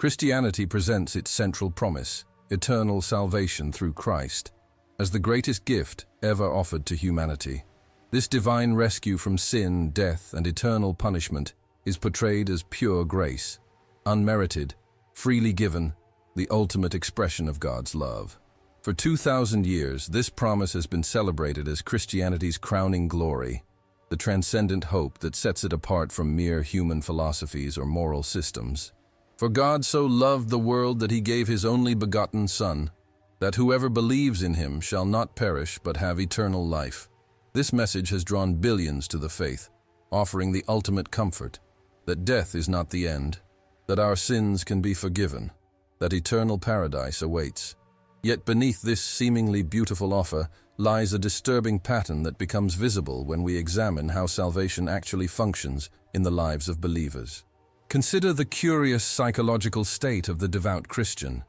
Christianity presents its central promise, eternal salvation through Christ, as the greatest gift ever offered to humanity. This divine rescue from sin, death, and eternal punishment is portrayed as pure grace, unmerited, freely given, the ultimate expression of God's love. For 2,000 years, this promise has been celebrated as Christianity's crowning glory, the transcendent hope that sets it apart from mere human philosophies or moral systems. For God so loved the world that he gave his only begotten Son, that whoever believes in him shall not perish but have eternal life. This message has drawn billions to the faith, offering the ultimate comfort, that death is not the end, that our sins can be forgiven, that eternal paradise awaits. Yet beneath this seemingly beautiful offer lies a disturbing pattern that becomes visible when we examine how salvation actually functions in the lives of believers. Consider the curious psychological state of the devout Christian.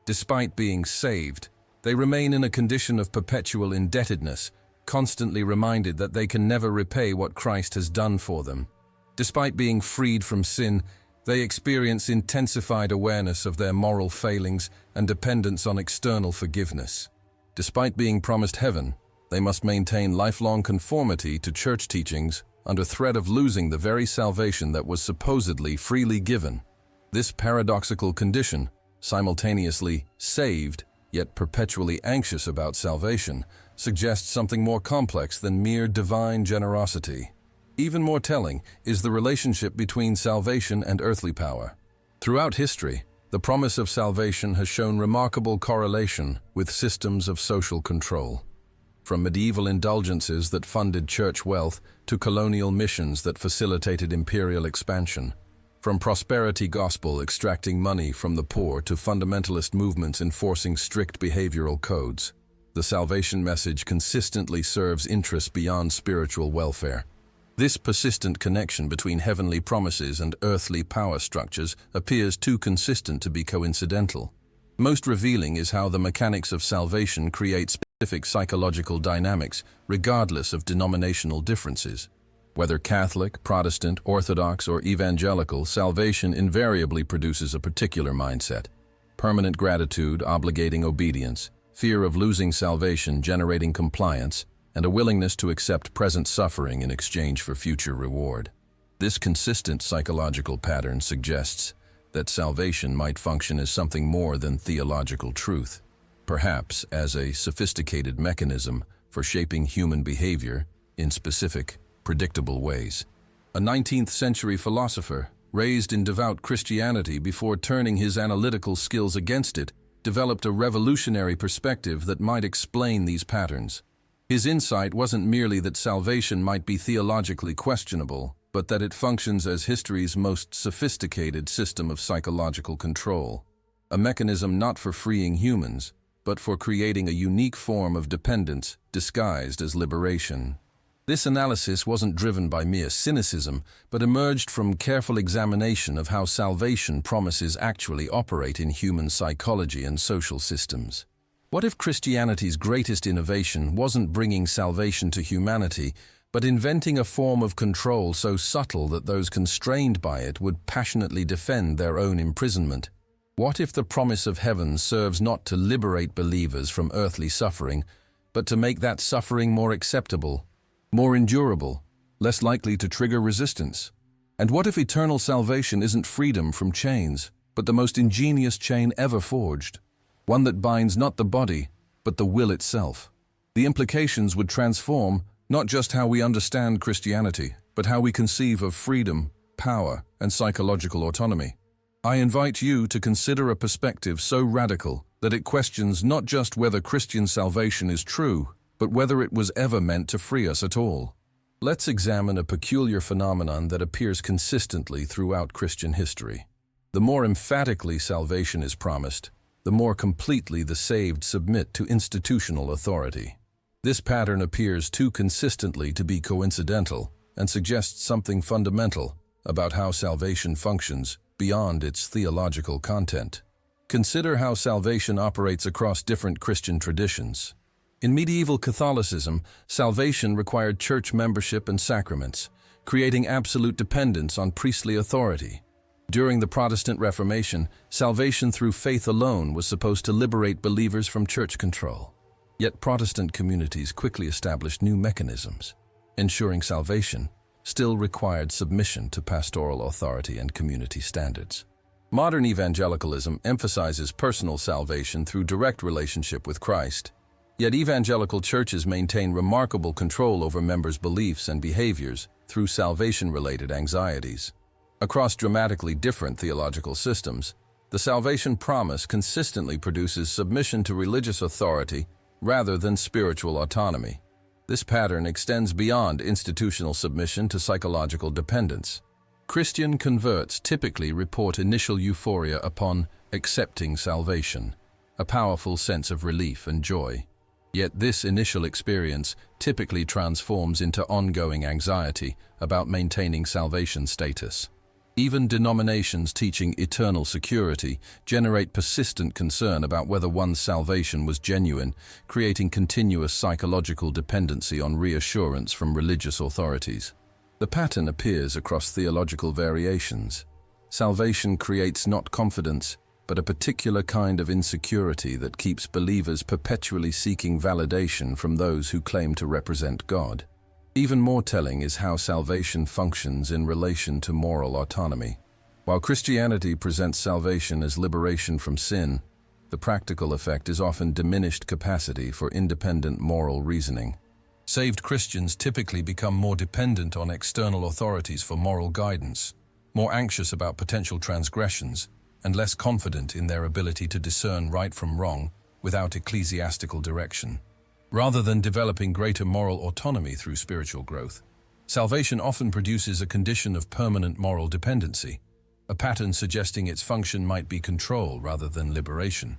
Despite being saved, they remain in a condition of perpetual indebtedness, constantly reminded that they can never repay what Christ has done for them. Despite being freed from sin, they experience intensified awareness of their moral failings and dependence on external forgiveness. Despite being promised heaven, they must maintain lifelong conformity to church teachings under threat of losing the very salvation that was supposedly freely given. This paradoxical condition, simultaneously saved yet perpetually anxious about salvation, suggests something more complex than mere divine generosity. Even more telling is the relationship between salvation and earthly power. Throughout history, the promise of salvation has shown remarkable correlation with systems of social control. From medieval indulgences that funded church wealth to colonial missions that facilitated imperial expansion, from prosperity gospel extracting money from the poor to fundamentalist movements enforcing strict behavioral codes, the salvation message consistently serves interests beyond spiritual welfare. This persistent connection between heavenly promises and earthly power structures appears too consistent to be coincidental. Most revealing is how the mechanics of salvation create specific psychological dynamics regardless of denominational differences. Whether Catholic, Protestant, Orthodox, or evangelical, salvation invariably produces a particular mindset: permanent gratitude obligating obedience, fear of losing salvation generating compliance, and a willingness to accept present suffering in exchange for future reward. This consistent psychological pattern suggests that salvation might function as something more than theological truth, perhaps as a sophisticated mechanism for shaping human behavior in specific, predictable ways. A 19th century philosopher, raised in devout Christianity before turning his analytical skills against it, developed a revolutionary perspective that might explain these patterns. His insight wasn't merely that salvation might be theologically questionable, but that it functions as history's most sophisticated system of psychological control, a mechanism not for freeing humans, but for creating a unique form of dependence disguised as liberation. This analysis wasn't driven by mere cynicism, but emerged from careful examination of how salvation promises actually operate in human psychology and social systems. What if Christianity's greatest innovation wasn't bringing salvation to humanity, but inventing a form of control so subtle that those constrained by it would passionately defend their own imprisonment? What if the promise of heaven serves not to liberate believers from earthly suffering, but to make that suffering more acceptable, more endurable, less likely to trigger resistance? And what if eternal salvation isn't freedom from chains, but the most ingenious chain ever forged? One that binds not the body, but the will itself. The implications would transform not just how we understand Christianity, but how we conceive of freedom, power, and psychological autonomy. I invite you to consider a perspective so radical that it questions not just whether Christian salvation is true, but whether it was ever meant to free us at all. Let's examine a peculiar phenomenon that appears consistently throughout Christian history. The more emphatically salvation is promised, the more completely the saved submit to institutional authority. This pattern appears too consistently to be coincidental and suggests something fundamental about how salvation functions beyond its theological content. Consider how salvation operates across different Christian traditions. In medieval Catholicism, salvation required church membership and sacraments, creating absolute dependence on priestly authority. During the Protestant Reformation, salvation through faith alone was supposed to liberate believers from church control. Yet Protestant communities quickly established new mechanisms. Ensuring salvation still required submission to pastoral authority and community standards. Modern evangelicalism emphasizes personal salvation through direct relationship with Christ. Yet evangelical churches maintain remarkable control over members' beliefs and behaviors through salvation-related anxieties. Across dramatically different theological systems, the salvation promise consistently produces submission to religious authority rather than spiritual autonomy. This pattern extends beyond institutional submission to psychological dependence. Christian converts typically report initial euphoria upon accepting salvation, a powerful sense of relief and joy. Yet this initial experience typically transforms into ongoing anxiety about maintaining salvation status. Even denominations teaching eternal security generate persistent concern about whether one's salvation was genuine, creating continuous psychological dependency on reassurance from religious authorities. The pattern appears across theological variations. Salvation creates not confidence, but a particular kind of insecurity that keeps believers perpetually seeking validation from those who claim to represent God. Even more telling is how salvation functions in relation to moral autonomy. While Christianity presents salvation as liberation from sin, the practical effect is often diminished capacity for independent moral reasoning. Saved Christians typically become more dependent on external authorities for moral guidance, more anxious about potential transgressions, and less confident in their ability to discern right from wrong without ecclesiastical direction. Rather than developing greater moral autonomy through spiritual growth, salvation often produces a condition of permanent moral dependency, a pattern suggesting its function might be control rather than liberation.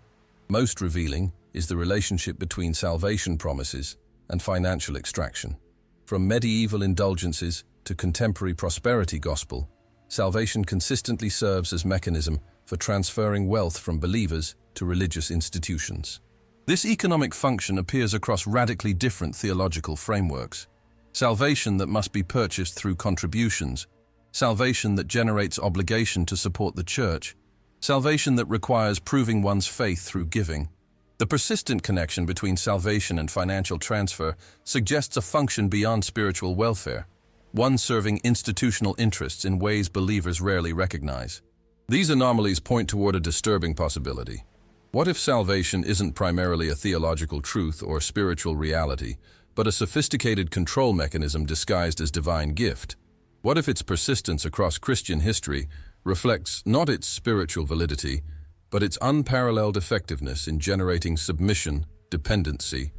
Most revealing is the relationship between salvation promises and financial extraction. From medieval indulgences to contemporary prosperity gospel, salvation consistently serves as mechanism for transferring wealth from believers to religious institutions. This economic function appears across radically different theological frameworks. Salvation that must be purchased through contributions, salvation that generates obligation to support the church, salvation that requires proving one's faith through giving. The persistent connection between salvation and financial transfer suggests a function beyond spiritual welfare, one serving institutional interests in ways believers rarely recognize. These anomalies point toward a disturbing possibility. What if salvation isn't primarily a theological truth or spiritual reality, but a sophisticated control mechanism disguised as divine gift? What if its persistence across Christian history reflects not its spiritual validity, but its unparalleled effectiveness in generating submission, dependency,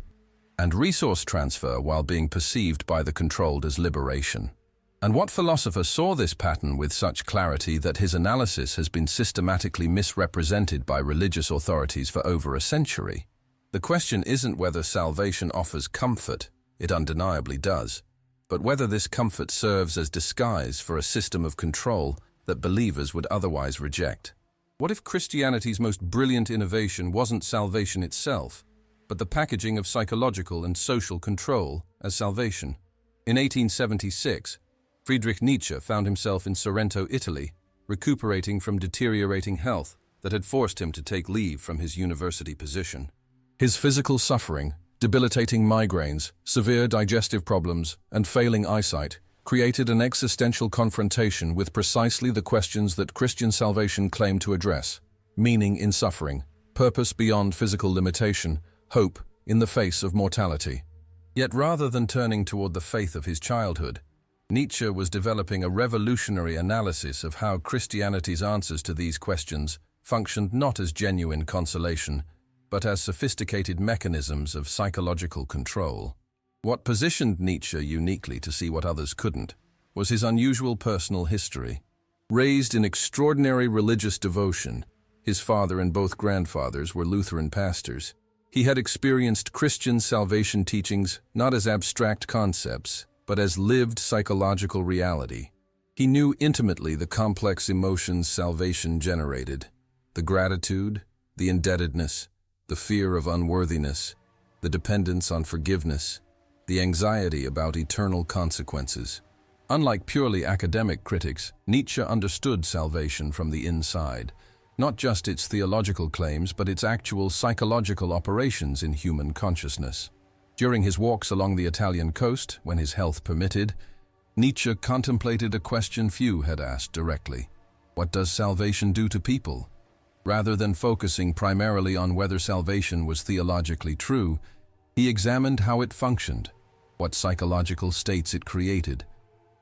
and resource transfer while being perceived by the controlled as liberation? And what philosopher saw this pattern with such clarity that his analysis has been systematically misrepresented by religious authorities for over a century? The question isn't whether salvation offers comfort, it undeniably does, but whether this comfort serves as disguise for a system of control that believers would otherwise reject. What if Christianity's most brilliant innovation wasn't salvation itself, but the packaging of psychological and social control as salvation? In 1876, Friedrich Nietzsche found himself in Sorrento, Italy, recuperating from deteriorating health that had forced him to take leave from his university position. His physical suffering, debilitating migraines, severe digestive problems, and failing eyesight created an existential confrontation with precisely the questions that Christian salvation claimed to address: meaning in suffering, purpose beyond physical limitation, hope in the face of mortality. Yet rather than turning toward the faith of his childhood, Nietzsche was developing a revolutionary analysis of how Christianity's answers to these questions functioned not as genuine consolation, but as sophisticated mechanisms of psychological control. What positioned Nietzsche uniquely to see what others couldn't was his unusual personal history. Raised in extraordinary religious devotion, his father and both grandfathers were Lutheran pastors. He had experienced Christian salvation teachings not as abstract concepts, but as lived psychological reality. He knew intimately the complex emotions salvation generated: the gratitude, the indebtedness, the fear of unworthiness, the dependence on forgiveness, the anxiety about eternal consequences. Unlike purely academic critics, Nietzsche understood salvation from the inside, not just its theological claims, but its actual psychological operations in human consciousness. During his walks along the Italian coast, when his health permitted, Nietzsche contemplated a question few had asked directly. What does salvation do to people? Rather than focusing primarily on whether salvation was theologically true, he examined how it functioned, what psychological states it created,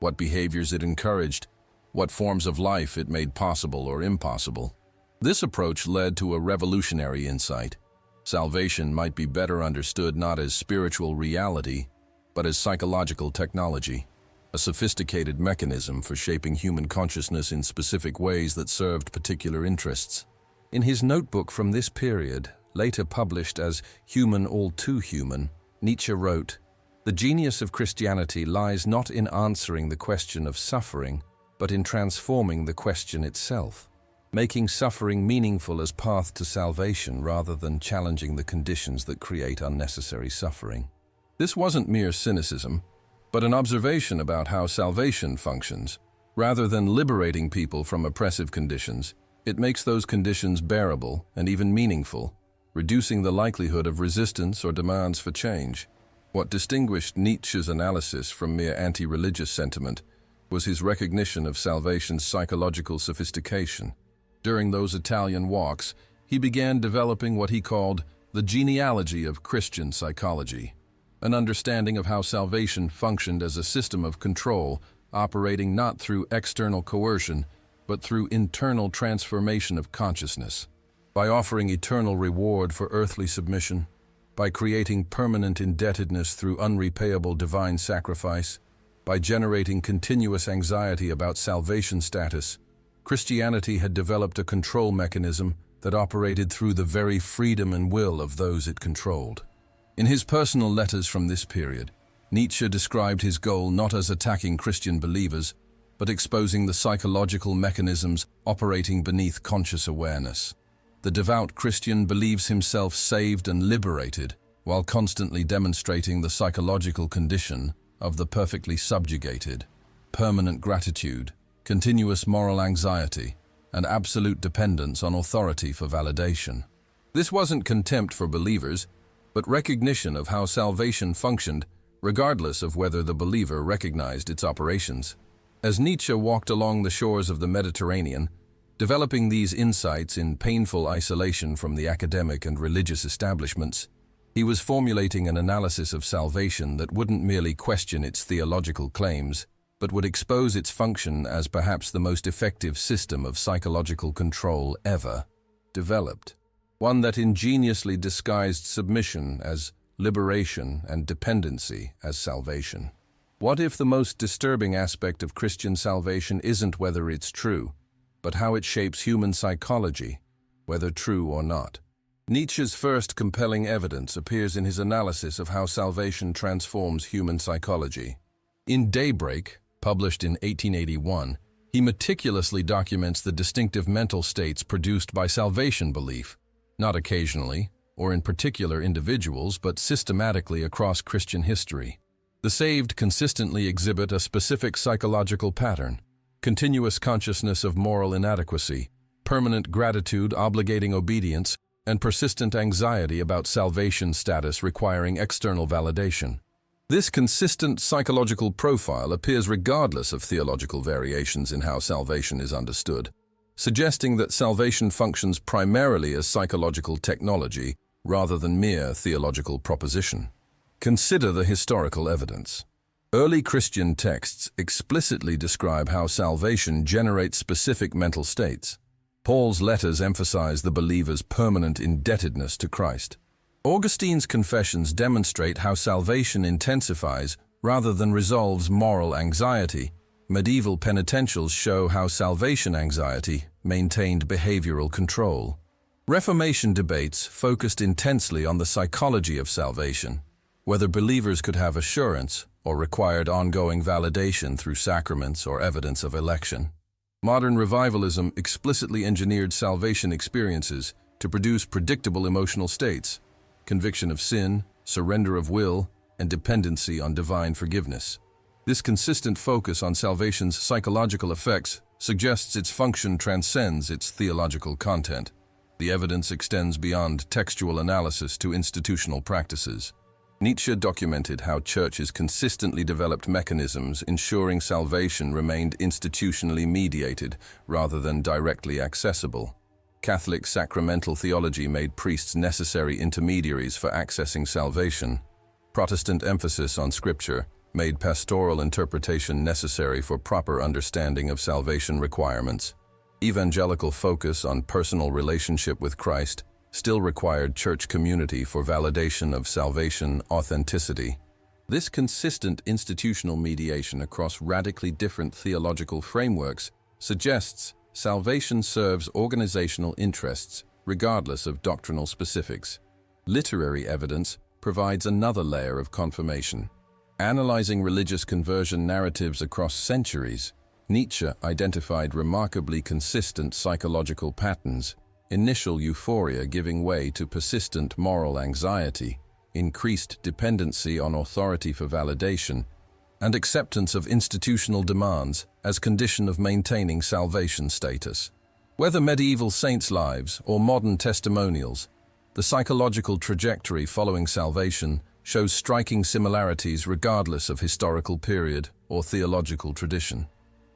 what behaviors it encouraged, what forms of life it made possible or impossible. This approach led to a revolutionary insight. Salvation might be better understood not as spiritual reality, but as psychological technology, a sophisticated mechanism for shaping human consciousness in specific ways that served particular interests. In his notebook from this period, later published as Human All Too Human, Nietzsche wrote, "The genius of Christianity lies not in answering the question of suffering, but in transforming the question itself, making suffering meaningful as path to salvation rather than challenging the conditions that create unnecessary suffering." This wasn't mere cynicism, but an observation about how salvation functions. Rather than liberating people from oppressive conditions, it makes those conditions bearable and even meaningful, reducing the likelihood of resistance or demands for change. What distinguished Nietzsche's analysis from mere anti-religious sentiment was his recognition of salvation's psychological sophistication. During those Italian walks, he began developing what he called the genealogy of Christian psychology, an understanding of how salvation functioned as a system of control, operating not through external coercion, but through internal transformation of consciousness. By offering eternal reward for earthly submission, by creating permanent indebtedness through unrepayable divine sacrifice, by generating continuous anxiety about salvation status, Christianity had developed a control mechanism that operated through the very freedom and will of those it controlled. In his personal letters from this period, Nietzsche described his goal not as attacking Christian believers, but exposing the psychological mechanisms operating beneath conscious awareness. The devout Christian believes himself saved and liberated, while constantly demonstrating the psychological condition of the perfectly subjugated, permanent gratitude, continuous moral anxiety, and absolute dependence on authority for validation. This wasn't contempt for believers, but recognition of how salvation functioned, regardless of whether the believer recognized its operations. As Nietzsche walked along the shores of the Mediterranean, developing these insights in painful isolation from the academic and religious establishments, he was formulating an analysis of salvation that wouldn't merely question its theological claims, but would expose its function as perhaps the most effective system of psychological control ever developed. One that ingeniously disguised submission as liberation and dependency as salvation. What if the most disturbing aspect of Christian salvation isn't whether it's true, but how it shapes human psychology, whether true or not? Nietzsche's first compelling evidence appears in his analysis of how salvation transforms human psychology. In Daybreak, published in 1881, he meticulously documents the distinctive mental states produced by salvation belief, not occasionally, or in particular individuals, but systematically across Christian history. The saved consistently exhibit a specific psychological pattern: continuous consciousness of moral inadequacy, permanent gratitude obligating obedience, and persistent anxiety about salvation status requiring external validation. This consistent psychological profile appears regardless of theological variations in how salvation is understood, suggesting that salvation functions primarily as psychological technology rather than mere theological proposition. Consider the historical evidence. Early Christian texts explicitly describe how salvation generates specific mental states. Paul's letters emphasize the believer's permanent indebtedness to Christ. Augustine's confessions demonstrate how salvation intensifies rather than resolves moral anxiety. Medieval penitentials show how salvation anxiety maintained behavioral control. Reformation debates focused intensely on the psychology of salvation, whether believers could have assurance or required ongoing validation through sacraments or evidence of election. Modern revivalism explicitly engineered salvation experiences to produce predictable emotional states: conviction of sin, surrender of will, and dependency on divine forgiveness. This consistent focus on salvation's psychological effects suggests its function transcends its theological content. The evidence extends beyond textual analysis to institutional practices. Nietzsche documented how churches consistently developed mechanisms ensuring salvation remained institutionally mediated rather than directly accessible. Catholic sacramental theology made priests necessary intermediaries for accessing salvation. Protestant emphasis on Scripture made pastoral interpretation necessary for proper understanding of salvation requirements. Evangelical focus on personal relationship with Christ still required church community for validation of salvation authenticity. This consistent institutional mediation across radically different theological frameworks suggests salvation serves organizational interests regardless of doctrinal specifics. Literary evidence provides another layer of confirmation. Analyzing religious conversion narratives across centuries, Nietzsche identified remarkably consistent psychological patterns: initial euphoria giving way to persistent moral anxiety, increased dependency on authority for validation, and acceptance of institutional demands as condition of maintaining salvation status. Whether medieval saints' lives or modern testimonials, the psychological trajectory following salvation shows striking similarities regardless of historical period or theological tradition.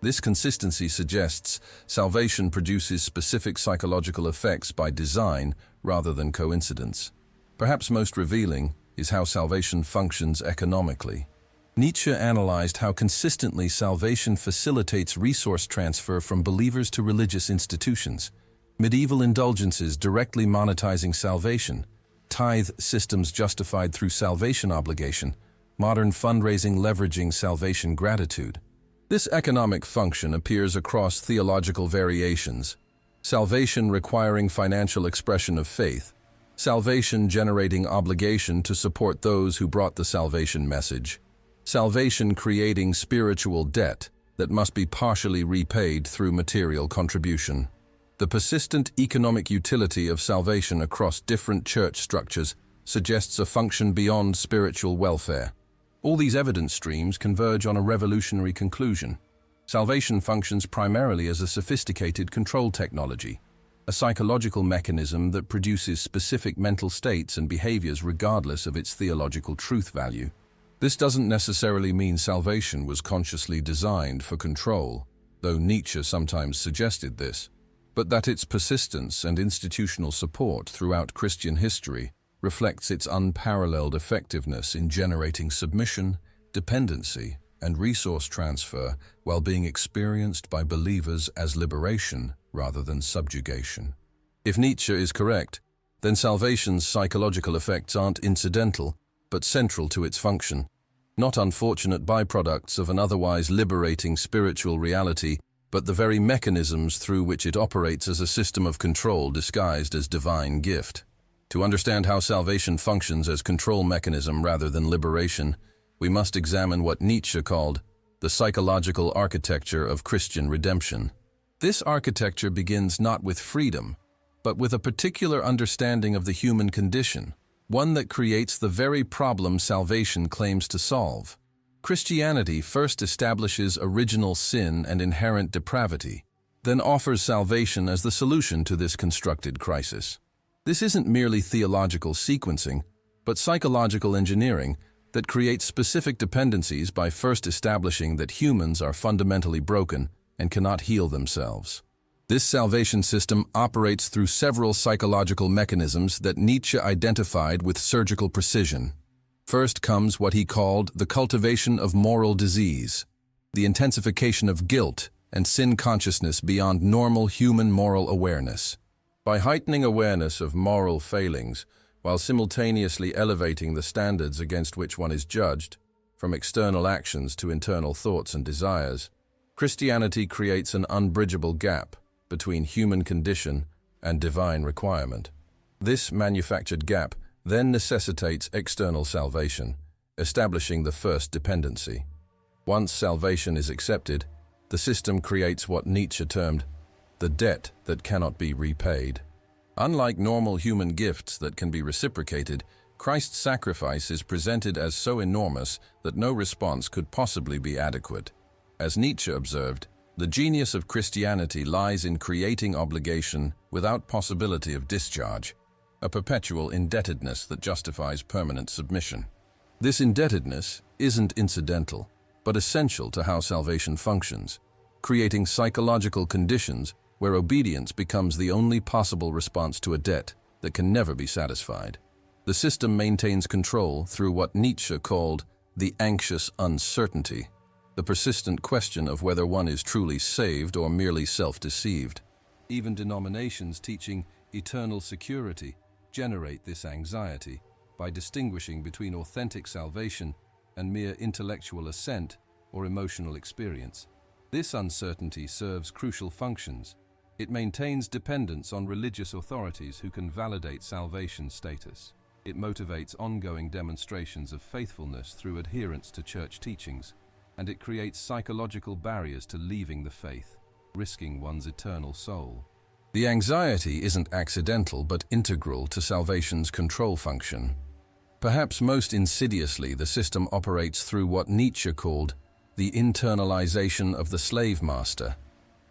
This consistency suggests salvation produces specific psychological effects by design rather than coincidence. Perhaps most revealing is how salvation functions economically. Nietzsche analyzed how consistently salvation facilitates resource transfer from believers to religious institutions. Medieval indulgences directly monetizing salvation, tithe systems justified through salvation obligation, modern fundraising leveraging salvation gratitude. This economic function appears across theological variations: salvation requiring financial expression of faith, salvation generating obligation to support those who brought the salvation message, salvation creating spiritual debt that must be partially repaid through material contribution. The persistent economic utility of salvation across different church structures suggests a function beyond spiritual welfare. All these evidence streams converge on a revolutionary conclusion. Salvation functions primarily as a sophisticated control technology, a psychological mechanism that produces specific mental states and behaviors regardless of its theological truth value. This doesn't necessarily mean salvation was consciously designed for control, though Nietzsche sometimes suggested this, but that its persistence and institutional support throughout Christian history reflects its unparalleled effectiveness in generating submission, dependency, and resource transfer while being experienced by believers as liberation rather than subjugation. If Nietzsche is correct, then salvation's psychological effects aren't incidental, but central to its function, not unfortunate byproducts of an otherwise liberating spiritual reality, but the very mechanisms through which it operates as a system of control disguised as divine gift. To understand how salvation functions as control mechanism rather than liberation, we must examine what Nietzsche called the psychological architecture of Christian redemption. This architecture begins not with freedom, but with a particular understanding of the human condition, one that creates the very problem salvation claims to solve. Christianity first establishes original sin and inherent depravity, then offers salvation as the solution to this constructed crisis. This isn't merely theological sequencing, but psychological engineering that creates specific dependencies by first establishing that humans are fundamentally broken and cannot heal themselves. This salvation system operates through several psychological mechanisms that Nietzsche identified with surgical precision. First comes what he called the cultivation of moral disease, the intensification of guilt and sin consciousness beyond normal human moral awareness. By heightening awareness of moral failings, while simultaneously elevating the standards against which one is judged, from external actions to internal thoughts and desires, Christianity creates an unbridgeable gap between human condition and divine requirement. This manufactured gap then necessitates external salvation, establishing the first dependency. Once salvation is accepted, the system creates what Nietzsche termed the debt that cannot be repaid. Unlike normal human gifts that can be reciprocated, Christ's sacrifice is presented as so enormous that no response could possibly be adequate. As Nietzsche observed, the genius of Christianity lies in creating obligation without possibility of discharge, a perpetual indebtedness that justifies permanent submission. This indebtedness isn't incidental, but essential to how salvation functions, creating psychological conditions where obedience becomes the only possible response to a debt that can never be satisfied. The system maintains control through what Nietzsche called the anxious uncertainty, the persistent question of whether one is truly saved or merely self-deceived. Even denominations teaching eternal security generate this anxiety by distinguishing between authentic salvation and mere intellectual assent or emotional experience. This uncertainty serves crucial functions. It maintains dependence on religious authorities who can validate salvation status. It motivates ongoing demonstrations of faithfulness through adherence to church teachings, and it creates psychological barriers to leaving the faith, risking one's eternal soul. The anxiety isn't accidental but integral to salvation's control function. Perhaps most insidiously, the system operates through what Nietzsche called the internalization of the slave master.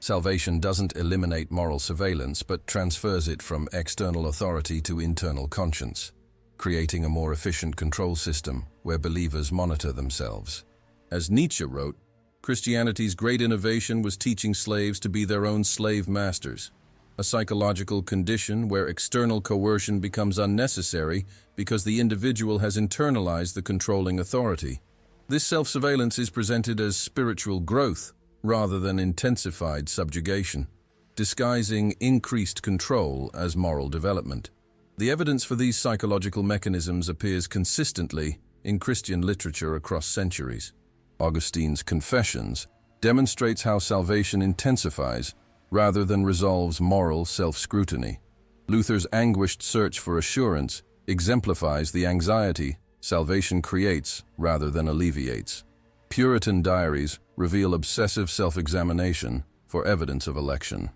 Salvation doesn't eliminate moral surveillance but transfers it from external authority to internal conscience, creating a more efficient control system where believers monitor themselves. As Nietzsche wrote, Christianity's great innovation was teaching slaves to be their own slave masters, a psychological condition where external coercion becomes unnecessary because the individual has internalized the controlling authority. This self-surveillance is presented as spiritual growth rather than intensified subjugation, disguising increased control as moral development. The evidence for these psychological mechanisms appears consistently in Christian literature across centuries. Augustine's Confessions demonstrates how salvation intensifies rather than resolves moral self-scrutiny. Luther's anguished search for assurance exemplifies the anxiety salvation creates rather than alleviates. Puritan diaries reveal obsessive self-examination for evidence of election.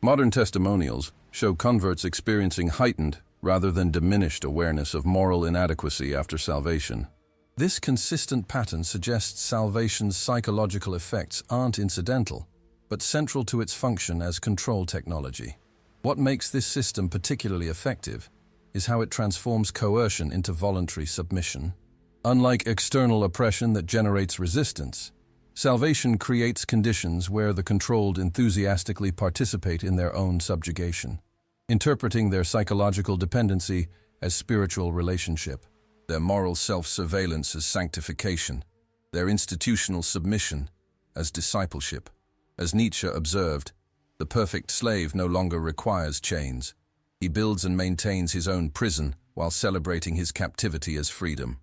Modern testimonials show converts experiencing heightened rather than diminished awareness of moral inadequacy after salvation. This consistent pattern suggests salvation's psychological effects aren't incidental, but central to its function as control technology. What makes this system particularly effective is how it transforms coercion into voluntary submission. Unlike external oppression that generates resistance, salvation creates conditions where the controlled enthusiastically participate in their own subjugation, interpreting their psychological dependency as spiritual relationship, their moral self-surveillance as sanctification, their institutional submission as discipleship. As Nietzsche observed, the perfect slave no longer requires chains. He builds and maintains his own prison while celebrating his captivity as freedom.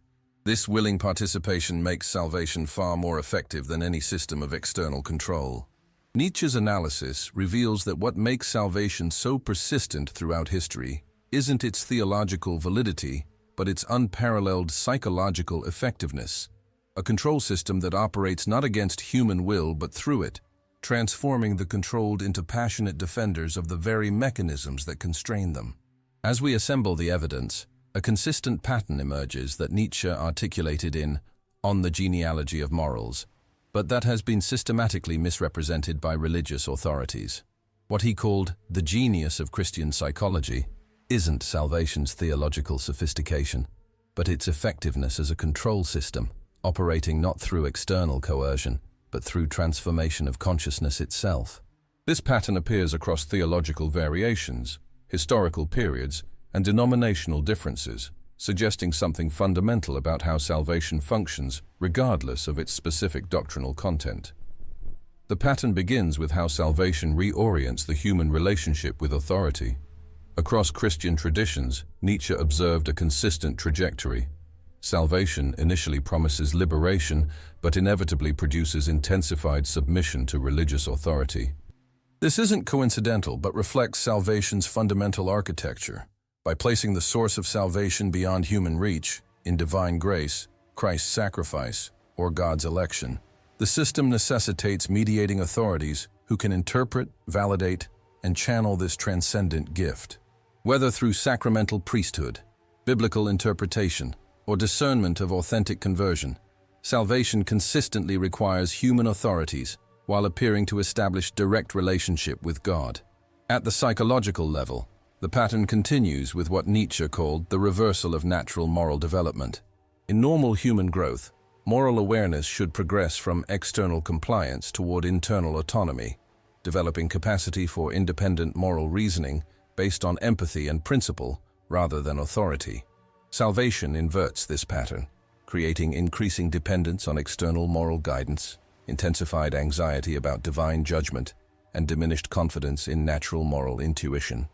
This willing participation makes salvation far more effective than any system of external control. Nietzsche's analysis reveals that what makes salvation so persistent throughout history isn't its theological validity, but its unparalleled psychological effectiveness, a control system that operates not against human will but through it, transforming the controlled into passionate defenders of the very mechanisms that constrain them. As we assemble the evidence, a consistent pattern emerges that Nietzsche articulated in On the Genealogy of Morals, but that has been systematically misrepresented by religious authorities. What he called the genius of Christian psychology isn't salvation's theological sophistication, but its effectiveness as a control system, operating not through external coercion, but through transformation of consciousness itself. This pattern appears across theological variations, historical periods, and denominational differences, suggesting something fundamental about how salvation functions regardless of its specific doctrinal content. The pattern begins with how salvation reorients the human relationship with authority. Across Christian traditions, Nietzsche observed a consistent trajectory. Salvation initially promises liberation, but inevitably produces intensified submission to religious authority. This isn't coincidental, but reflects salvation's fundamental architecture. By placing the source of salvation beyond human reach, in divine grace, Christ's sacrifice, or God's election, the system necessitates mediating authorities who can interpret, validate, and channel this transcendent gift. Whether through sacramental priesthood, Biblical interpretation, or discernment of authentic conversion. Salvation consistently requires human authorities while appearing to establish direct relationship with God. At the psychological level, the pattern continues with what Nietzsche called the reversal of natural moral development. In normal human growth, moral awareness should progress from external compliance toward internal autonomy, developing capacity for independent moral reasoning based on empathy and principle rather than authority. Salvation inverts this pattern, creating increasing dependence on external moral guidance, intensified anxiety about divine judgment, and diminished confidence in natural moral intuition.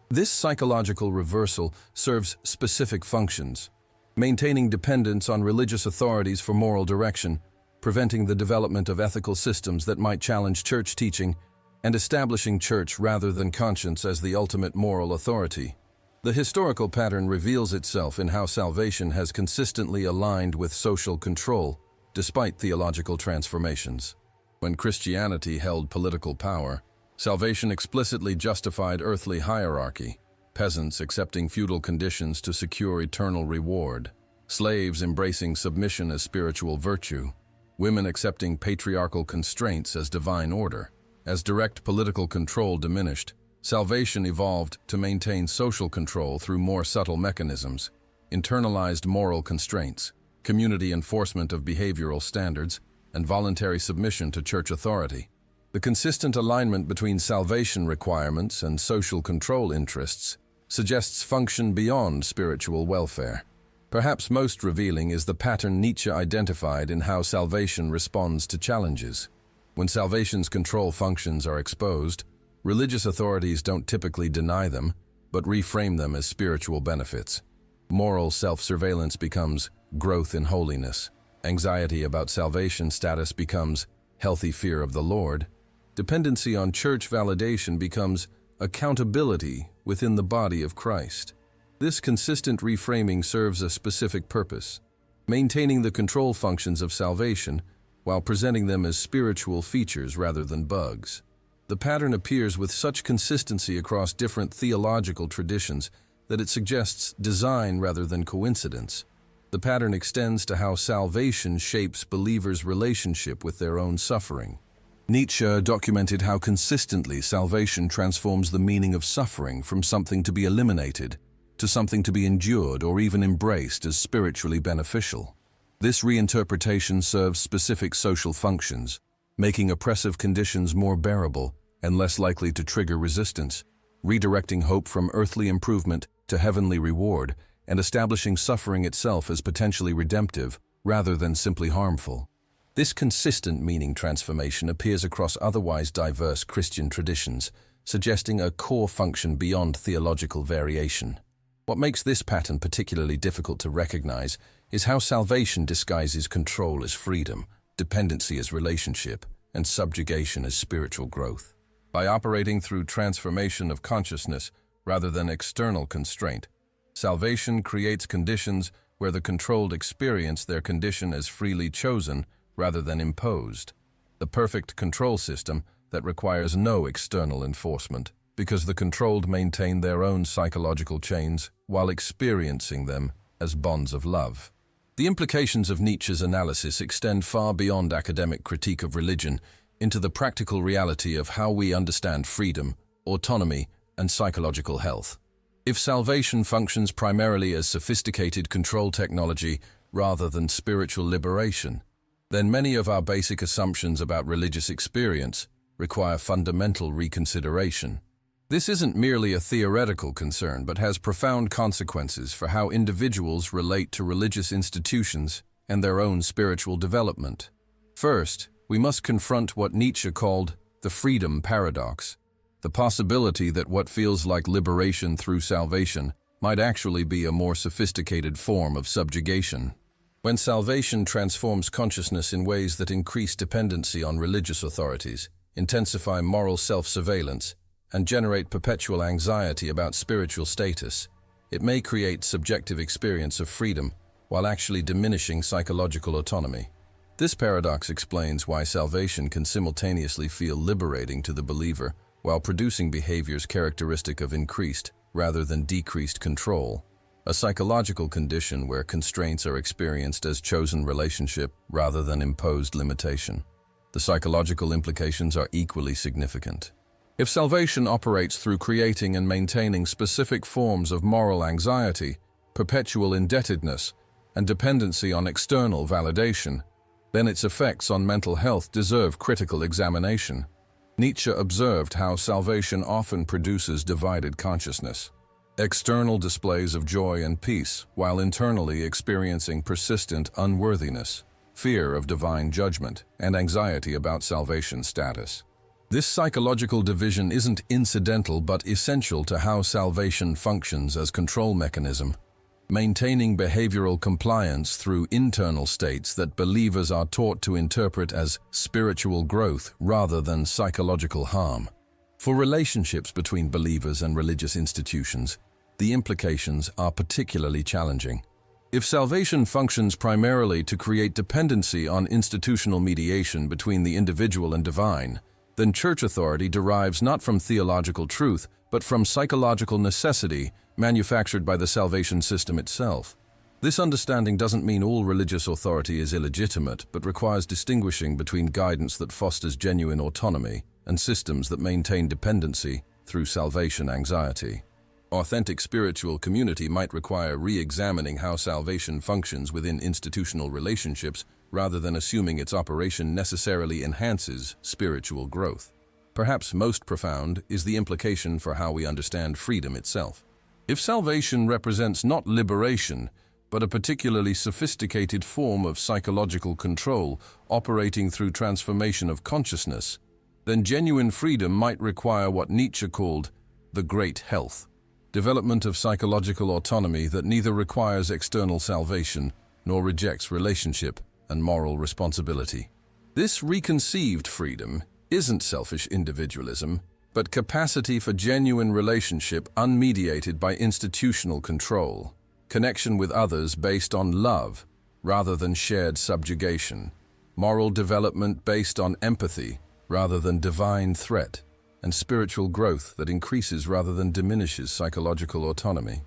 This psychological reversal serves specific functions: maintaining dependence on religious authorities for moral direction, preventing the development of ethical systems that might challenge church teaching, and establishing church rather than conscience as the ultimate moral authority. The historical pattern reveals itself in how salvation has consistently aligned with social control, despite theological transformations. When Christianity held political power, salvation explicitly justified earthly hierarchy, peasants accepting feudal conditions to secure eternal reward, slaves embracing submission as spiritual virtue, women accepting patriarchal constraints as divine order. As direct political control diminished, salvation evolved to maintain social control through more subtle mechanisms: internalized moral constraints, community enforcement of behavioral standards, and voluntary submission to church authority. The consistent alignment between salvation requirements and social control interests suggests function beyond spiritual welfare. Perhaps most revealing is the pattern Nietzsche identified in how salvation responds to challenges. When salvation's control functions are exposed, religious authorities don't typically deny them, but reframe them as spiritual benefits. Moral self-surveillance becomes growth in holiness. Anxiety about salvation status becomes healthy fear of the Lord. Dependency on church validation becomes accountability within the body of Christ. This consistent reframing serves a specific purpose: maintaining the control functions of salvation while presenting them as spiritual features rather than bugs. The pattern appears with such consistency across different theological traditions that it suggests design rather than coincidence. The pattern extends to how salvation shapes believers' relationship with their own suffering. Nietzsche documented how consistently salvation transforms the meaning of suffering from something to be eliminated to something to be endured or even embraced as spiritually beneficial. This reinterpretation serves specific social functions, making oppressive conditions more bearable and less likely to trigger resistance, redirecting hope from earthly improvement to heavenly reward, and establishing suffering itself as potentially redemptive rather than simply harmful. This consistent meaning transformation appears across otherwise diverse Christian traditions, suggesting a core function beyond theological variation. What makes this pattern particularly difficult to recognize is how salvation disguises control as freedom, dependency as relationship, and subjugation as spiritual growth. By operating through transformation of consciousness rather than external constraint, salvation creates conditions where the controlled experience their condition as freely chosen rather than imposed. The perfect control system that requires no external enforcement, because the controlled maintain their own psychological chains while experiencing them as bonds of love. The implications of Nietzsche's analysis extend far beyond academic critique of religion into the practical reality of how we understand freedom, autonomy, and psychological health. If salvation functions primarily as sophisticated control technology rather than spiritual liberation, then many of our basic assumptions about religious experience require fundamental reconsideration. This isn't merely a theoretical concern, but has profound consequences for how individuals relate to religious institutions and their own spiritual development. First, we must confront what Nietzsche called the freedom paradox, the possibility that what feels like liberation through salvation might actually be a more sophisticated form of subjugation. When salvation transforms consciousness in ways that increase dependency on religious authorities, intensify moral self-surveillance, and generate perpetual anxiety about spiritual status, it may create subjective experience of freedom while actually diminishing psychological autonomy. This paradox explains why salvation can simultaneously feel liberating to the believer while producing behaviors characteristic of increased rather than decreased control. a psychological condition where constraints are experienced as chosen relationship rather than imposed limitation. The psychological implications are equally significant. If salvation operates through creating and maintaining specific forms of moral anxiety, perpetual indebtedness, and dependency on external validation, then its effects on mental health deserve critical examination. Nietzsche observed how salvation often produces divided consciousness. External displays of joy and peace, while internally experiencing persistent unworthiness, fear of divine judgment, and anxiety about salvation status. This psychological division isn't incidental but essential to how salvation functions as control mechanism, maintaining behavioral compliance through internal states that believers are taught to interpret as spiritual growth rather than psychological harm. For relationships between believers and religious institutions, the implications are particularly challenging. If salvation functions primarily to create dependency on institutional mediation between the individual and divine, then church authority derives not from theological truth, but from psychological necessity manufactured by the salvation system itself. This understanding doesn't mean all religious authority is illegitimate, but requires distinguishing between guidance that fosters genuine autonomy and systems that maintain dependency through salvation anxiety. Authentic spiritual community might require re-examining how salvation functions within institutional relationships rather than assuming its operation necessarily enhances spiritual growth. Perhaps most profound is the implication for how we understand freedom itself. If salvation represents not liberation, but a particularly sophisticated form of psychological control operating through transformation of consciousness, then genuine freedom might require what Nietzsche called the great health. Development of psychological autonomy that neither requires external salvation nor rejects relationship and moral responsibility. This reconceived freedom isn't selfish individualism, but capacity for genuine relationship unmediated by institutional control, connection with others based on love rather than shared subjugation, moral development based on empathy rather than divine threat, and spiritual growth that increases rather than diminishes psychological autonomy.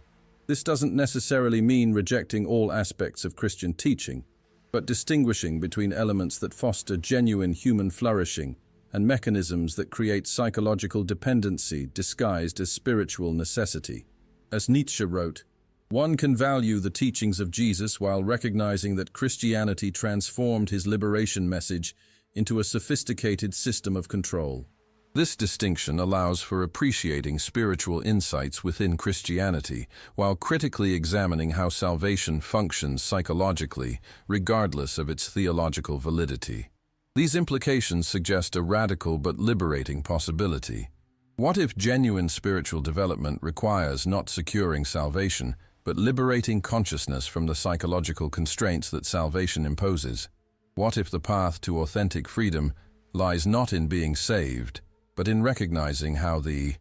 This doesn't necessarily mean rejecting all aspects of Christian teaching, but distinguishing between elements that foster genuine human flourishing and mechanisms that create psychological dependency disguised as spiritual necessity. As Nietzsche wrote, one can value the teachings of Jesus while recognizing that Christianity transformed his liberation message into a sophisticated system of control. This distinction allows for appreciating spiritual insights within Christianity while critically examining how salvation functions psychologically, regardless of its theological validity. These implications suggest a radical but liberating possibility. What if genuine spiritual development requires not securing salvation, but liberating consciousness from the psychological constraints that salvation imposes? What if the path to authentic freedom lies not in being saved, but in recognizing how the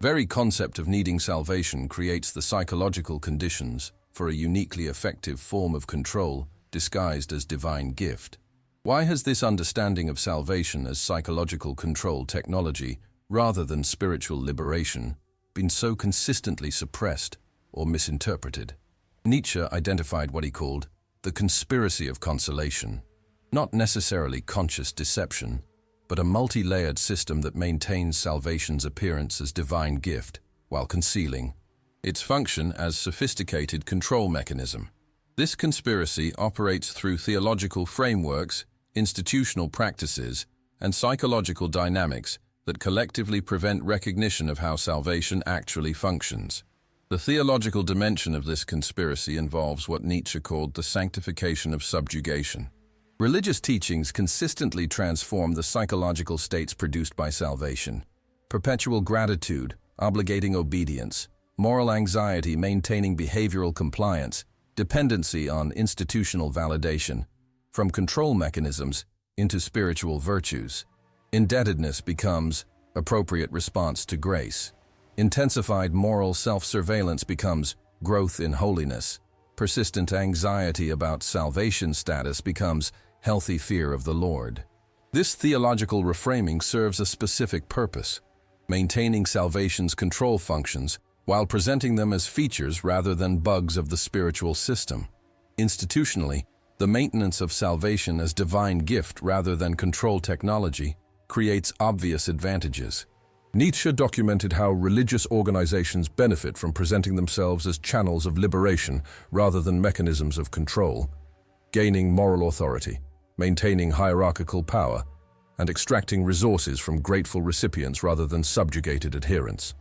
very concept of needing salvation creates the psychological conditions for a uniquely effective form of control disguised as divine gift? Why has this understanding of salvation as psychological control technology rather than spiritual liberation been so consistently suppressed or misinterpreted? Nietzsche identified what he called the conspiracy of consolation, not necessarily conscious deception, but a multi-layered system that maintains salvation's appearance as divine gift while concealing its function as sophisticated control mechanism. This conspiracy operates through theological frameworks, institutional practices, and psychological dynamics that collectively prevent recognition of how salvation actually functions. The theological dimension of this conspiracy involves what Nietzsche called the sanctification of subjugation. Religious teachings consistently transform the psychological states produced by salvation. Perpetual gratitude, obligating obedience, moral anxiety maintaining behavioral compliance, dependency on institutional validation, from control mechanisms into spiritual virtues. Indebtedness becomes appropriate response to grace. Intensified moral self-surveillance becomes growth in holiness. Persistent anxiety about salvation status becomes healthy fear of the Lord. This theological reframing serves a specific purpose, maintaining salvation's control functions while presenting them as features rather than bugs of the spiritual system. Institutionally, the maintenance of salvation as divine gift rather than control technology creates obvious advantages. Nietzsche documented how religious organizations benefit from presenting themselves as channels of liberation rather than mechanisms of control, gaining moral authority, maintaining hierarchical power, and extracting resources from grateful recipients rather than subjugated adherents.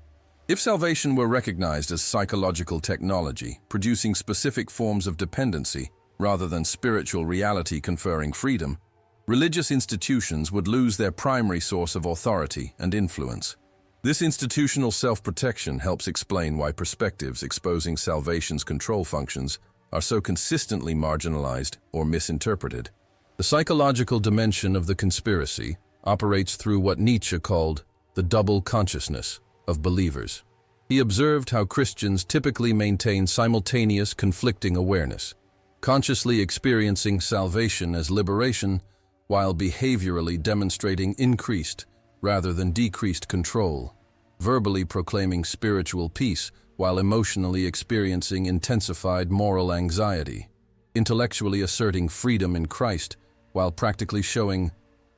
If salvation were recognized as psychological technology, producing specific forms of dependency rather than spiritual reality conferring freedom, religious institutions would lose their primary source of authority and influence. This institutional self-protection helps explain why perspectives exposing salvation's control functions are so consistently marginalized or misinterpreted. The psychological dimension of the conspiracy operates through what Nietzsche called the double consciousness of believers. He observed how Christians typically maintain simultaneous conflicting awareness, consciously experiencing salvation as liberation while behaviorally demonstrating increased rather than decreased control, verbally proclaiming spiritual peace while emotionally experiencing intensified moral anxiety, intellectually asserting freedom in Christ while practically showing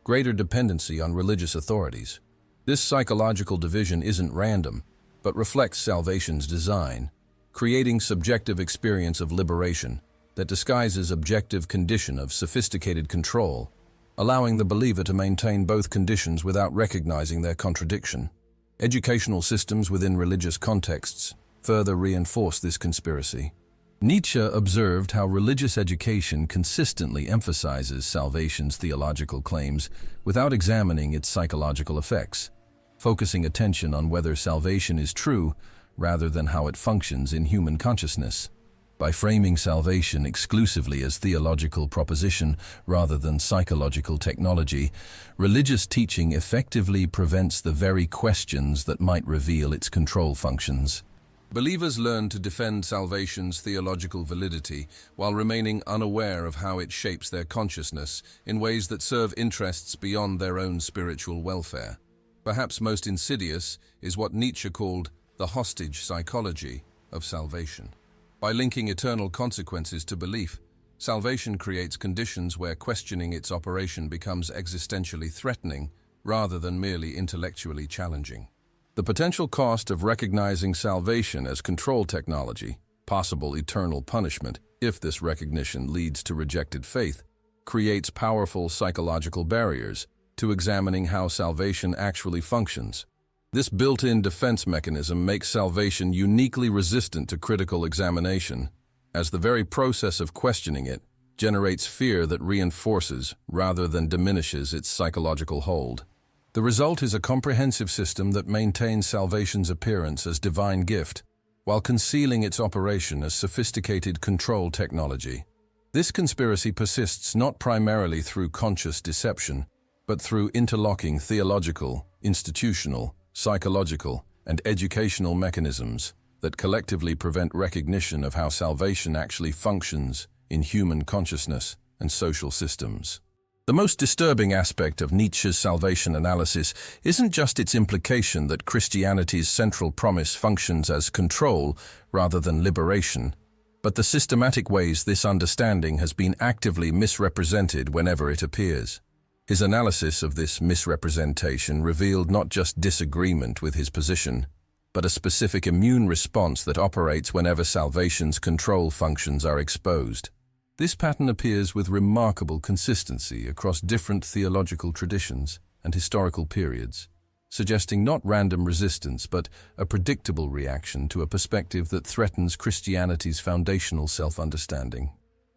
greater dependency on religious authorities. This psychological division isn't random, but reflects salvation's design, creating subjective experience of liberation that disguises objective condition of sophisticated control, allowing the believer to maintain both conditions without recognizing their contradiction. Educational systems within religious contexts further reinforce this conspiracy. Nietzsche observed how religious education consistently emphasizes salvation's theological claims without examining its psychological effects, focusing attention on whether salvation is true rather than how it functions in human consciousness. By framing salvation exclusively as theological proposition rather than psychological technology, religious teaching effectively prevents the very questions that might reveal its control functions. Believers learn to defend salvation's theological validity while remaining unaware of how it shapes their consciousness in ways that serve interests beyond their own spiritual welfare. Perhaps most insidious is what Nietzsche called the hostage psychology of salvation. By linking eternal consequences to belief, salvation creates conditions where questioning its operation becomes existentially threatening rather than merely intellectually challenging. The potential cost of recognizing salvation as control technology, possible eternal punishment, if this recognition leads to rejected faith, creates powerful psychological barriers to examining how salvation actually functions. This built-in defense mechanism makes salvation uniquely resistant to critical examination, as the very process of questioning it generates fear that reinforces rather than diminishes its psychological hold. The result is a comprehensive system that maintains salvation's appearance as divine gift, while concealing its operation as sophisticated control technology. This conspiracy persists not primarily through conscious deception, but through interlocking theological, institutional, psychological, and educational mechanisms that collectively prevent recognition of how salvation actually functions in human consciousness and social systems. The most disturbing aspect of Nietzsche's salvation analysis isn't just its implication that Christianity's central promise functions as control rather than liberation, but the systematic ways this understanding has been actively misrepresented whenever it appears. His analysis of this misrepresentation revealed not just disagreement with his position, but a specific immune response that operates whenever salvation's control functions are exposed. This pattern appears with remarkable consistency across different theological traditions and historical periods, suggesting not random resistance but a predictable reaction to a perspective that threatens Christianity's foundational self-understanding.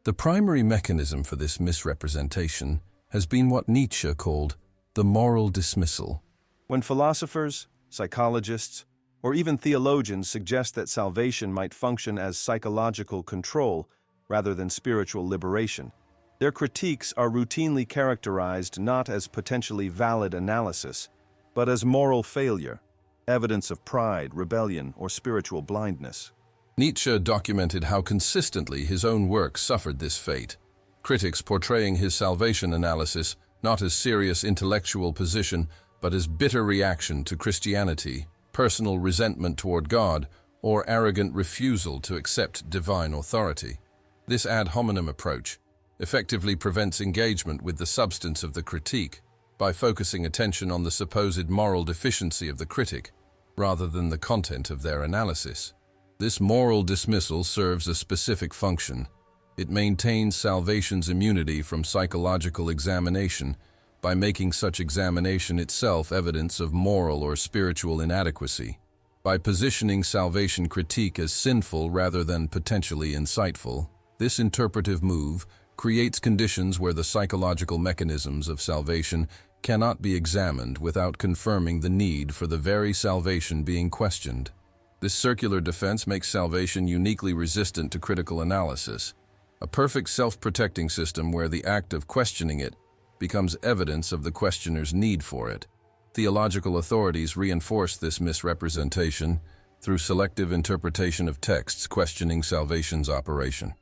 The primary mechanism for this misrepresentation has been what Nietzsche called the moral dismissal. When philosophers, psychologists, or even theologians suggest that salvation might function as psychological control rather than spiritual liberation, their critiques are routinely characterized not as potentially valid analysis, but as moral failure, evidence of pride, rebellion, or spiritual blindness. Nietzsche documented how consistently his own work suffered this fate, critics portraying his salvation analysis not as serious intellectual position, but as bitter reaction to Christianity, personal resentment toward God, or arrogant refusal to accept divine authority. This ad hominem approach effectively prevents engagement with the substance of the critique by focusing attention on the supposed moral deficiency of the critic rather than the content of their analysis. This moral dismissal serves a specific function. It maintains salvation's immunity from psychological examination by making such examination itself evidence of moral or spiritual inadequacy. By positioning salvation critique as sinful rather than potentially insightful, this interpretive move creates conditions where the psychological mechanisms of salvation cannot be examined without confirming the need for the very salvation being questioned. This circular defense makes salvation uniquely resistant to critical analysis, a perfect self-protecting system where the act of questioning it becomes evidence of the questioner's need for it. Theological authorities reinforce this misrepresentation through selective interpretation of texts questioning salvation's operation.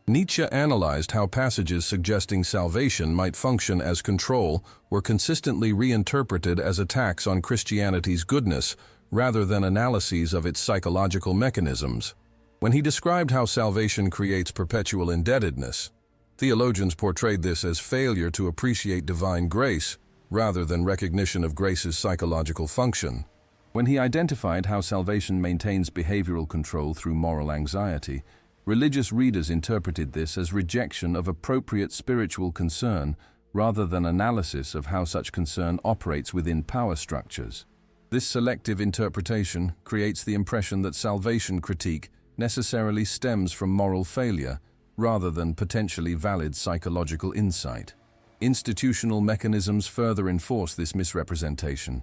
Nietzsche analyzed how passages suggesting salvation might function as control were consistently reinterpreted as attacks on Christianity's goodness rather than analyses of its psychological mechanisms. When he described how salvation creates perpetual indebtedness, theologians portrayed this as failure to appreciate divine grace rather than recognition of grace's psychological function. When he identified how salvation maintains behavioral control through moral anxiety, religious readers interpreted this as rejection of appropriate spiritual concern rather than analysis of how such concern operates within power structures. This selective interpretation creates the impression that salvation critique necessarily stems from moral failure rather than potentially valid psychological insight. Institutional mechanisms further enforce this misrepresentation.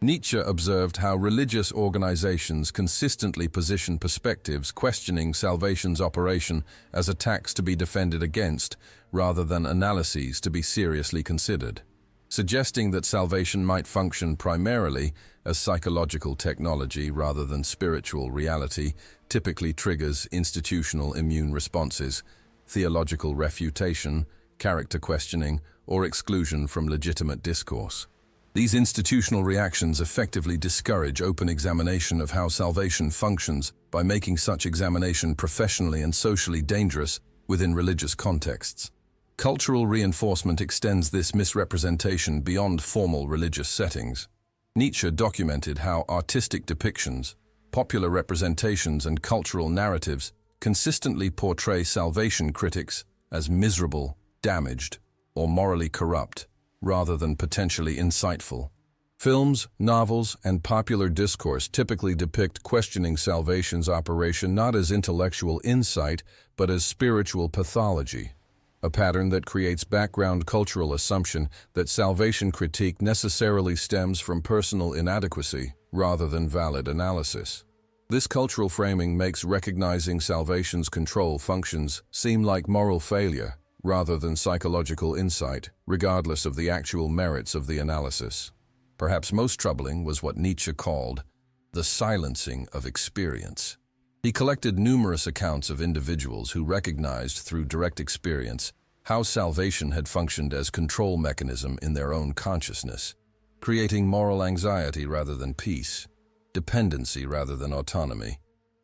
Nietzsche observed how religious organizations consistently position perspectives questioning salvation's operation as attacks to be defended against, rather than analyses to be seriously considered. Suggesting that salvation might function primarily as psychological technology rather than spiritual reality typically triggers institutional immune responses, theological refutation, character questioning, or exclusion from legitimate discourse. These institutional reactions effectively discourage open examination of how salvation functions by making such examination professionally and socially dangerous within religious contexts. Cultural reinforcement extends this misrepresentation beyond formal religious settings. Nietzsche documented how artistic depictions, popular representations, and cultural narratives consistently portray salvation critics as miserable, damaged, or morally corrupt, rather than potentially insightful. Films, novels, and popular discourse typically depict questioning salvation's operation not as intellectual insight, but as spiritual pathology, a pattern that creates background cultural assumption that salvation critique necessarily stems from personal inadequacy rather than valid analysis. This cultural framing makes recognizing salvation's control functions seem like moral failure rather than psychological insight, regardless of the actual merits of the analysis. Perhaps most troubling was what Nietzsche called the silencing of experience. He collected numerous accounts of individuals who recognized through direct experience how salvation had functioned as control mechanism in their own consciousness, creating moral anxiety rather than peace, dependency rather than autonomy,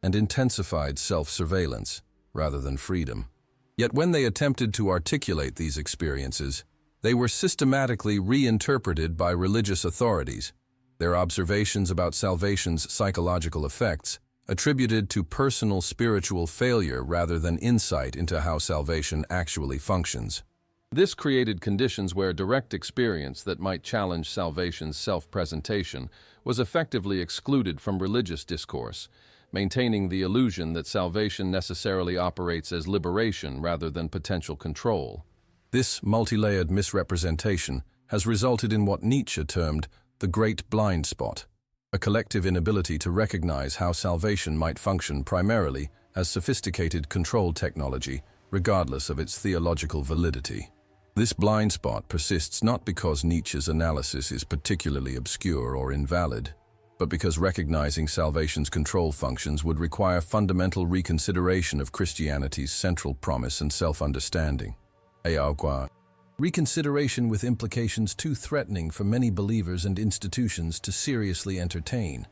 and intensified self-surveillance rather than freedom. Yet when they attempted to articulate these experiences, they were systematically reinterpreted by religious authorities, their observations about salvation's psychological effects attributed to personal spiritual failure rather than insight into how salvation actually functions. This created conditions where direct experience that might challenge salvation's self-presentation was effectively excluded from religious discourse, maintaining the illusion that salvation necessarily operates as liberation rather than potential control. This multi-layered misrepresentation has resulted in what Nietzsche termed the great blind spot, a collective inability to recognize how salvation might function primarily as sophisticated control technology, regardless of its theological validity. This blind spot persists not because Nietzsche's analysis is particularly obscure or invalid, but because recognizing salvation's control functions would require fundamental reconsideration of Christianity's central promise and self-understanding. Reconsideration with implications too threatening for many believers and institutions to seriously entertain.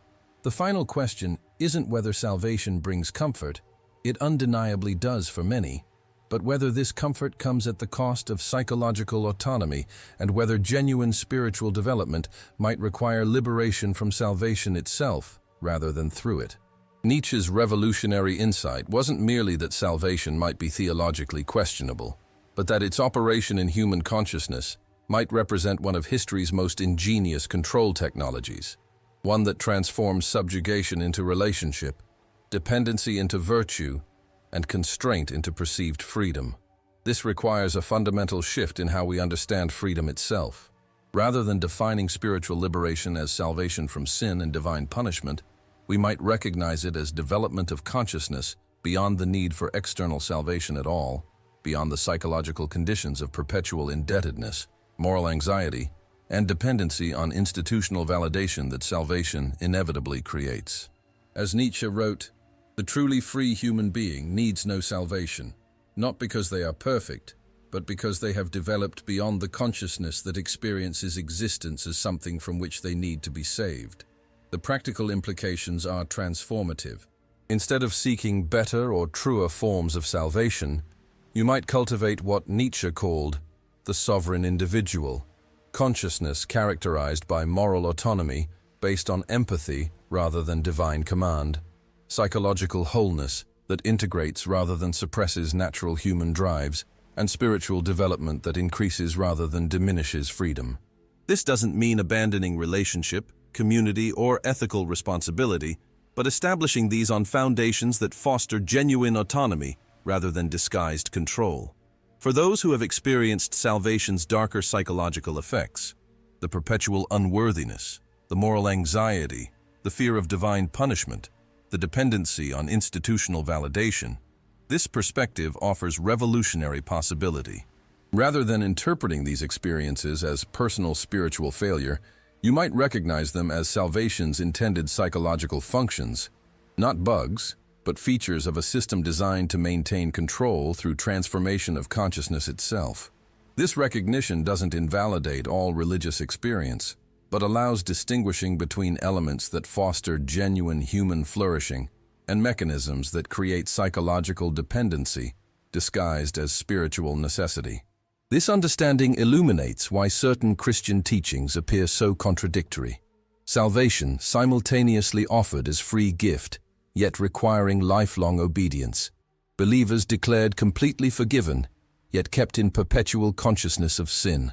The final question isn't whether salvation brings comfort. It undeniably does for many, but whether this comfort comes at the cost of psychological autonomy and whether genuine spiritual development might require liberation from salvation itself rather than through it. Nietzsche's revolutionary insight wasn't merely that salvation might be theologically questionable, but that its operation in human consciousness might represent one of history's most ingenious control technologies, one that transforms subjugation into relationship, dependency into virtue, and constraint into perceived freedom. This requires a fundamental shift in how we understand freedom itself. Rather than defining spiritual liberation as salvation from sin and divine punishment, we might recognize it as development of consciousness beyond the need for external salvation at all, beyond the psychological conditions of perpetual indebtedness, moral anxiety, and dependency on institutional validation that salvation inevitably creates. As Nietzsche wrote, "The truly free human being needs no salvation, not because they are perfect, but because they have developed beyond the consciousness that experiences existence as something from which they need to be saved." The practical implications are transformative. Instead of seeking better or truer forms of salvation, you might cultivate what Nietzsche called the sovereign individual, consciousness characterized by moral autonomy based on empathy rather than divine command, psychological wholeness that integrates rather than suppresses natural human drives, and spiritual development that increases rather than diminishes freedom. This doesn't mean abandoning relationship, community, or ethical responsibility, but establishing these on foundations that foster genuine autonomy rather than disguised control. For those who have experienced salvation's darker psychological effects, the perpetual unworthiness, the moral anxiety, the fear of divine punishment, the dependency on institutional validation, this perspective offers revolutionary possibility. Rather than interpreting these experiences as personal spiritual failure, you might recognize them as salvation's intended psychological functions, not bugs, but features of a system designed to maintain control through transformation of consciousness itself. This recognition doesn't invalidate all religious experience, but allows distinguishing between elements that foster genuine human flourishing and mechanisms that create psychological dependency disguised as spiritual necessity. This understanding illuminates why certain Christian teachings appear so contradictory. Salvation simultaneously offered as free gift, yet requiring lifelong obedience. Believers declared completely forgiven, yet kept in perpetual consciousness of sin.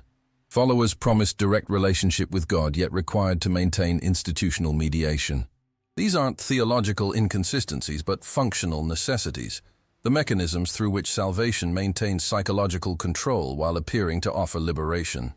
Followers promised direct relationship with God, yet required to maintain institutional mediation. These aren't theological inconsistencies, but functional necessities, the mechanisms through which salvation maintains psychological control while appearing to offer liberation.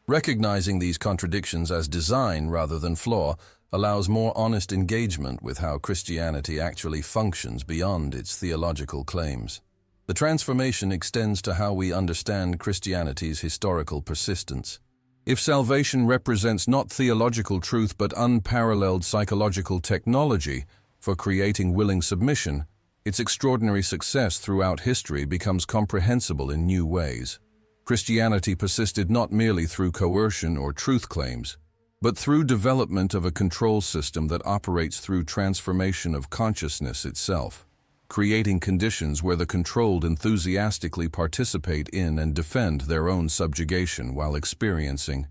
Recognizing these contradictions as design rather than flaw allows more honest engagement with how Christianity actually functions beyond its theological claims. The transformation extends to how we understand Christianity's historical persistence. If salvation represents not theological truth but unparalleled psychological technology for creating willing submission, its extraordinary success throughout history becomes comprehensible in new ways. Christianity persisted not merely through coercion or truth claims, but through development of a control system that operates through transformation of consciousness itself, creating conditions where the controlled enthusiastically participate in and defend their own subjugation while experiencing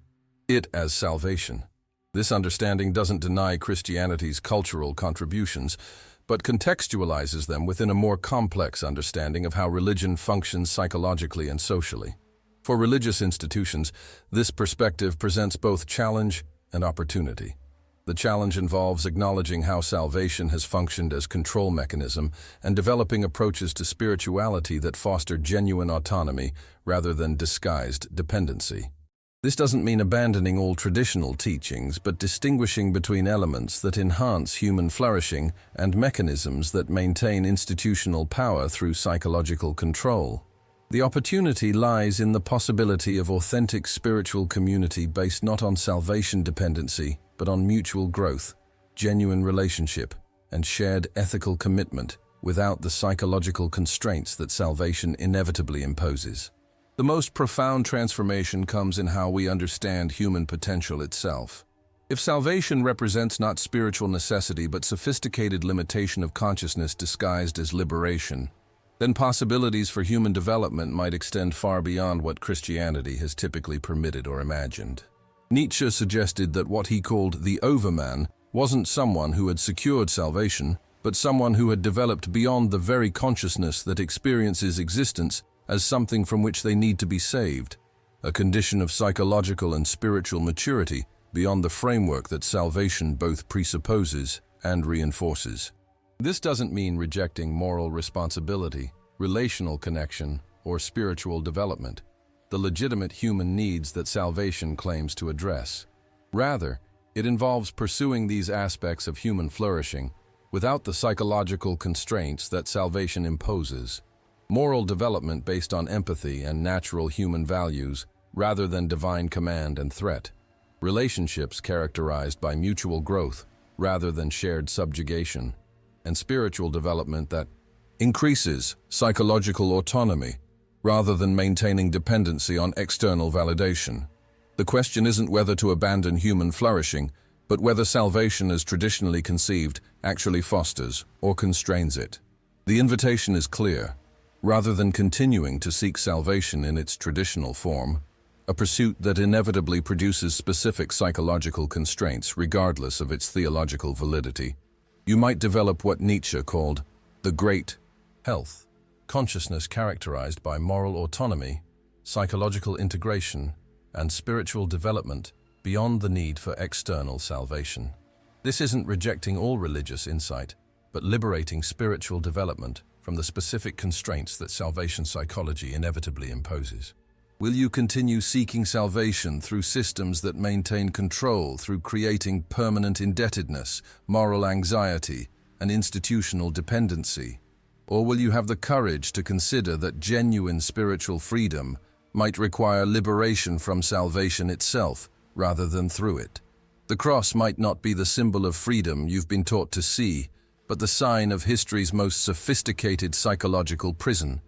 it as salvation. This understanding doesn't deny Christianity's cultural contributions, but contextualizes them within a more complex understanding of how religion functions psychologically and socially. For religious institutions, this perspective presents both challenge and opportunity. The challenge involves acknowledging how salvation has functioned as control mechanism and developing approaches to spirituality that foster genuine autonomy rather than disguised dependency. This doesn't mean abandoning all traditional teachings, but distinguishing between elements that enhance human flourishing and mechanisms that maintain institutional power through psychological control. The opportunity lies in the possibility of authentic spiritual community based not on salvation dependency, but on mutual growth, genuine relationship, and shared ethical commitment without the psychological constraints that salvation inevitably imposes. The most profound transformation comes in how we understand human potential itself. If salvation represents not spiritual necessity but sophisticated limitation of consciousness disguised as liberation, then possibilities for human development might extend far beyond what Christianity has typically permitted or imagined. Nietzsche suggested that what he called the overman wasn't someone who had secured salvation, but someone who had developed beyond the very consciousness that experiences existence as something from which they need to be saved, a condition of psychological and spiritual maturity beyond the framework that salvation both presupposes and reinforces. This doesn't mean rejecting moral responsibility, relational connection, or spiritual development, the legitimate human needs that salvation claims to address. Rather, it involves pursuing these aspects of human flourishing without the psychological constraints that salvation imposes. Moral development based on empathy and natural human values rather than divine command and threat. Relationships characterized by mutual growth rather than shared subjugation. And spiritual development that increases psychological autonomy rather than maintaining dependency on external validation. The question isn't whether to abandon human flourishing, but whether salvation as traditionally conceived actually fosters or constrains it. The invitation is clear. Rather than continuing to seek salvation in its traditional form, a pursuit that inevitably produces specific psychological constraints regardless of its theological validity, you might develop what Nietzsche called the great health, consciousness characterized by moral autonomy, psychological integration, and spiritual development beyond the need for external salvation. This isn't rejecting all religious insight, but liberating spiritual development from the specific constraints that salvation psychology inevitably imposes. Will you continue seeking salvation through systems that maintain control through creating permanent indebtedness, moral anxiety, and institutional dependency? Or will you have the courage to consider that genuine spiritual freedom might require liberation from salvation itself rather than through it? The cross might not be the symbol of freedom you've been taught to see, but the sign of history's most sophisticated psychological prison,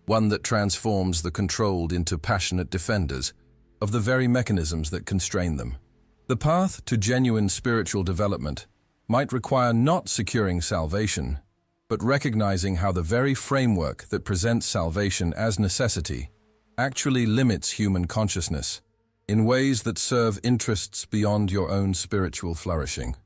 one that transforms the controlled into passionate defenders of the very mechanisms that constrain them. The path to genuine spiritual development might require not securing salvation, but recognizing how the very framework that presents salvation as necessity actually limits human consciousness in ways that serve interests beyond your own spiritual flourishing.